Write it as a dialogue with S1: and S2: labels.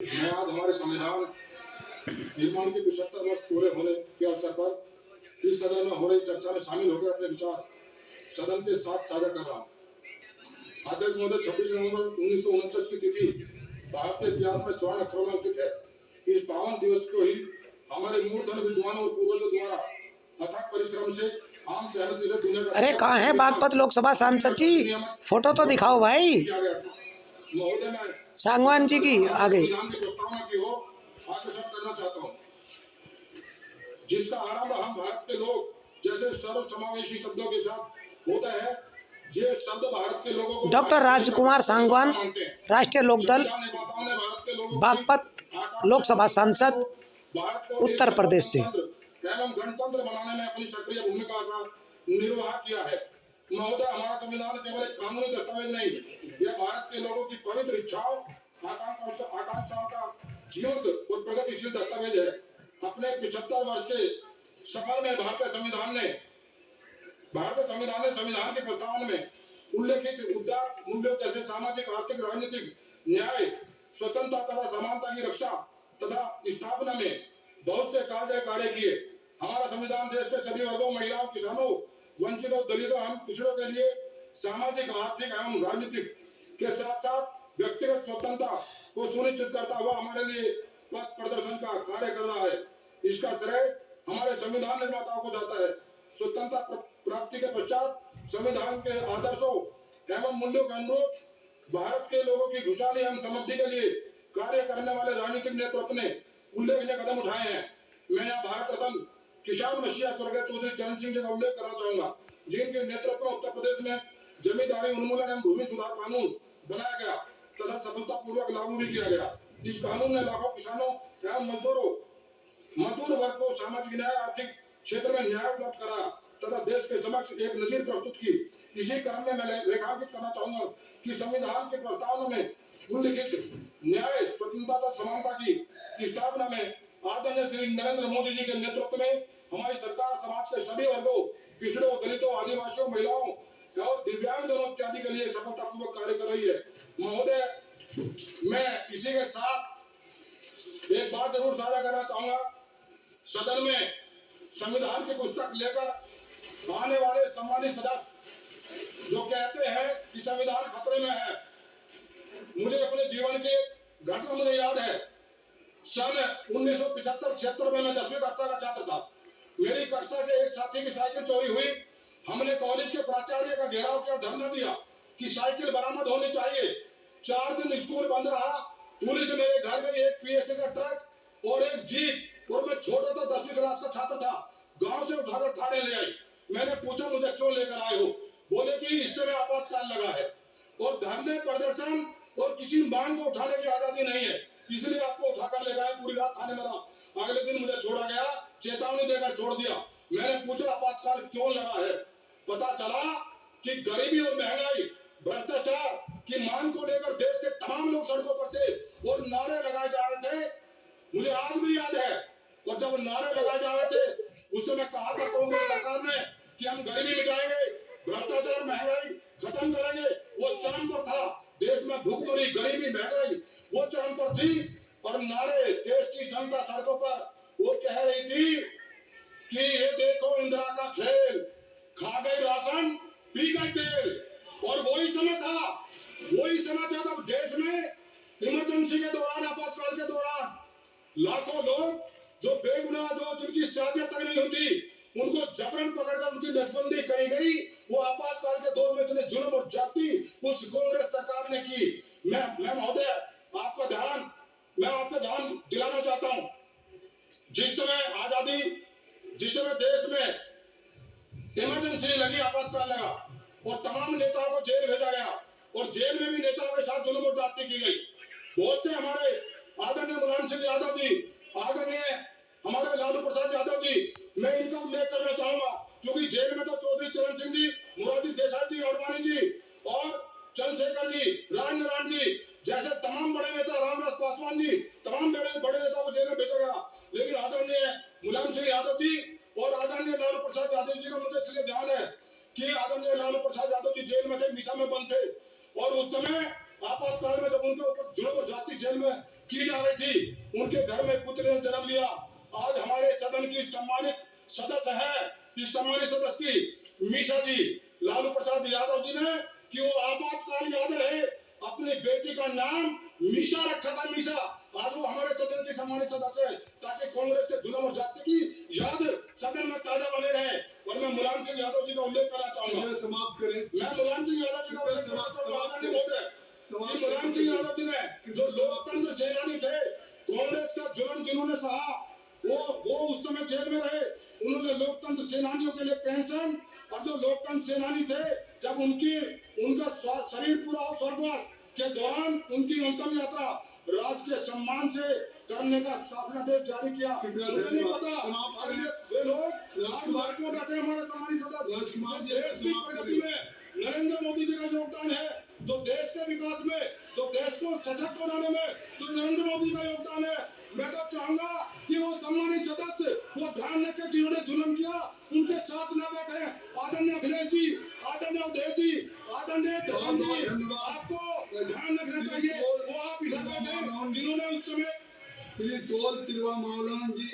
S1: मैं आज हमारे संविधान निर्माण के 75 वर्ष पूरे होने के अवसर पर इस सदन में हो रही चर्चा में शामिल होकर अपने विचार सदन के साथ साझा कर रहा हूँ। अध्यक्ष महोदय, 26 नवंबर 1949 की तिथि भारतीय इतिहास में स्वर्ण अक्षरों में अंकित है। इस पावन दिवस को ही हमारे मूर्धन विद्वानों और पूर्वजों द्वारा अथक परिश्रम से आम सहमति से दुनिया का
S2: अरे कहाँ है बागपत लोकसभा सांसद जी? फोटो तो दिखाओ भाई।
S1: महोदय, मैं
S2: सांगवान जी की आगे
S1: प्रस्तावना की ओर अग्रसर करना चाहता हूँ, जिसका आरंभ हम भारत के लोग जैसे सर्व समावेशी शब्दों के साथ होता है। ये शब्द भारत के लोगों को
S2: डॉक्टर राजकुमार सांगवान, राष्ट्रीय लोकदल, बागपत लोकसभा सांसद, उत्तर प्रदेश से
S1: एवं गणतंत्र बनाने में अपनी सक्रिय भूमिका का निर्वाह किया है। महोदय, हमारा संविधान केवल एक कानूनी दस्तावेज नहीं, यह भारत के लोगों की पवित्र इच्छाओं, आकांक्षाओं का जीवंत और प्रगतिशील दस्तावेज है। अपने 75 वर्ष के सफर में भारतीय संविधान ने संविधान के प्रस्तावना में उल्लेखित उदार मूल्यों जैसे सामाजिक, आर्थिक, राजनीतिक न्याय, स्वतंत्रता तथा समानता की रक्षा तथा स्थापना में बहुत से कार्य किए। हमारा संविधान देश के सभी वर्गों, महिलाओं, किसानों, वंचितों, दलितों एवं पिछड़ों के लिए सामाजिक, आर्थिक एवं राजनीतिक के साथ साथ व्यक्तिगत स्वतंत्रता को सुनिश्चित करता हुआ हमारे लिए पथ प्रदर्शन का कार्य कर रहा है। इसका श्रेय हमारे संविधान निर्माताओं को जाता है। स्वतंत्रता प्राप्ति के पश्चात संविधान के आदर्शों एवं मूल्यों के अनुरूप भारत के लोगों की खुशहाली एवं समृद्धि के लिए कार्य करने वाले राजनीतिक नेतृत्व ने उल्लेखनीय कदम उठाए हैं। मैं यहाँ भारत रत्न किसान मसीहा स्वर्गीय चौधरी चरण सिंह जी का उल्लेख करना चाहूंगा, जिनके नेतृत्व में उत्तर प्रदेश में जमींदारी उन्मूलन एवं भूमि सुधार कानून बनाया गया तथा सफलतापूर्वक लागू भी किया गया। इस कानून ने लाखों किसानों एवं मजदूर वर्ग को सामाजिक न्याय, आर्थिक क्षेत्र में न्याय उपलब्ध करा तथा देश के समक्ष एक नजीर प्रस्तुत की। इसी क्रम में मैं रेखांकित करना चाहूंगा कि संविधान के प्रस्तावना में उल्लिखित न्याय, स्वतंत्रता तथा समानता की स्थापना में आदरणीय श्री नरेंद्र मोदी जी के नेतृत्व में हमारी सरकार समाज के सभी वर्गों, पिछड़ों, दलितों, आदिवासियों, महिलाओं और दिव्यांगजनों इत्यादि के लिए सफलतापूर्वक कार्य कर रही है। महोदय, मैं इसी के साथ एक बात जरूर साझा करना चाहूंगा। सदन में संविधान की पुस्तक लेकर आने वाले सम्मानित सदस्य जो कहते हैं कि संविधान खतरे में है, मुझे अपने जीवन की घटना मुझे याद है। सन 1975-76 में मैं 10वीं कक्षा का छात्र था। मेरी कक्षा के एक साथी की साइकिल चोरी हुई। हमने कॉलेज के प्राचार्य का घेराव किया, धरना दिया कि साइकिल बरामद होनी चाहिए। 4 दिन स्कूल बंद रहा। पुलिस मेरे घर गई, एक पीएसए का ट्रक और एक जीप, और मैं छोटा था, 10वीं क्लास का छात्र था। गांव से उठाकर थाने ले आई। मैंने पूछा, मुझे क्यों लेकर आए हो? बोले कि इस समय आपातकाल लगा है और धरने, प्रदर्शन और किसी मांग को उठाने की आजादी नहीं है, इसलिए आपको उठाकर ले गए। पूरी रात थाने में रहा। अगले दिन मुझे छोड़ा गया, चेतावनी देकर छोड़ दिया। मैंने पूछा आपातकाल क्यों लगा है? पता चला कि गरीबी और महंगाई, भ्रष्टाचार की मांग को लेकर देश के तमाम लोग सड़कों पर थे और नारे लगाए जा रहे थे। मुझे आज भी याद है। और जब नारे लगाए जा रहे थे उस समय कहा था कांग्रेस सरकार ने कि हम गरीबी मिटाएंगे, भ्रष्टाचार, महंगाई खत्म करेंगे। वो चरम पर था। देश में भूखमरी, गरीबी, महंगाई वो चरम पर थी और नारे देश की जनता सड़कों पर वो कह रही थी कि ये देखो इंदिरा का खेल, खा गई राशन, पी गई तेल। और वही समय था जब देश में इमरजेंसी के दौरान, आपातकाल के दौरान लाखों लोग जो बेगुनाह, जो जिनकी शादी तक नहीं होती, उनको जबरन पकड़कर उनकी नसबंदी करी गई। वो आपातकाल के दौर में इतने जुल्म और जाति उस कांग्रेस सरकार ने की। मैं महोदय आपका ध्यान दिलाना चाहता हूँ, जिस समय देश में इमरजेंसी लगी, आपातकाल लगा और तमाम नेताओं को जेल भेजा गया और जेल में भी नेताओं के साथ जुल्म और जाति की गई। बहुत से हमारे आदरणीय मुलायम सिंह यादव जी, आदरणीय हमारे लालू प्रसाद यादव जी, मैं इनका उल्लेख करना चाहूंगा, क्योंकि जेल में तो चौधरी चरण सिंह जी, मोरारजी देसाई जी, अडवाणी जी और चंद्रशेखर जी, राजनारायण जी जैसे तमाम बड़े नेता, रामविलास पासवान जी, तमाम बड़े नेताओं को जेल में भेजा गया। लेकिन आदरणीय मुलायम सिंह यादव जी और आदरणीय लालू प्रसाद यादव जी का मुझे इसलिए ध्यान है कि आदरणीय लालू प्रसाद यादव जी जेल में थे, निशा में बंद थे और उस समय आपातकाल में जब उनके ऊपर जुल्म और जाति जेल में की जा रही थी। उनके घर में पुत्र ने जन्म लिया। आज हमारे सदन की सम्मानित सदस्य है, इस सम्मानित सदस्य की मीशा जी, लालू प्रसाद यादव जी ने, कि वो आपातकाल याद रहे, अपनी बेटी का नाम मीशा रखा था, मीशा। आज वो हमारे सदन की सम्मानित सदस्य है, ताकि कांग्रेस के जुल्म और जाति की याद सदन में ताजा बने रहे। और मैं मुलायम सिंह यादव जी का उल्लेख करना चाहूंगा,
S3: समाप्त करें।
S1: मैं मुलायम सिंह यादव जी का उल्लेख करना चाहूंगा कि मुलायम सिंह यादव जी ने, जो लोकतंत्र सेनानी थे, कांग्रेस का जुल्म जिन्होंने सहा, वो उस समय जेल में रहे। उन्होंने लोकतंत्र सेनानियों के लिए पेंशन, और जो लोकतंत्र सेनानी थे, जब उनका शरीर पूरा हो स्वर्गवास के दौरान उनकी अंतिम यात्रा राज के सम्मान से करने का शासनादेश जारी किया। मुझे नहीं पता आज वे लोग आज बाहर क्यों बैठे हमारे सम्मानित सदस्य। देश की प्रगति में नरेंद्र मोदी जी का योगदान है, जो देश के विकास में, जो देश को सशक्त बनाने में जो नरेंद्र मोदी का योगदान है। मैं तो चाहूंगा कि वो सम्मानित सदस्य वो ध्यान रखे, जिन्होंने जुल्म किया उनके साथ न बैठे। आदरणीय अखिलेश जी, आदरणीय उदय जी, आदरणीय धर्म जी, आपको ध्यान रखना चाहिए। वो आप इधर बैठे जिन्होंने उस समय
S3: श्री तोल तिरुवा मावलान जी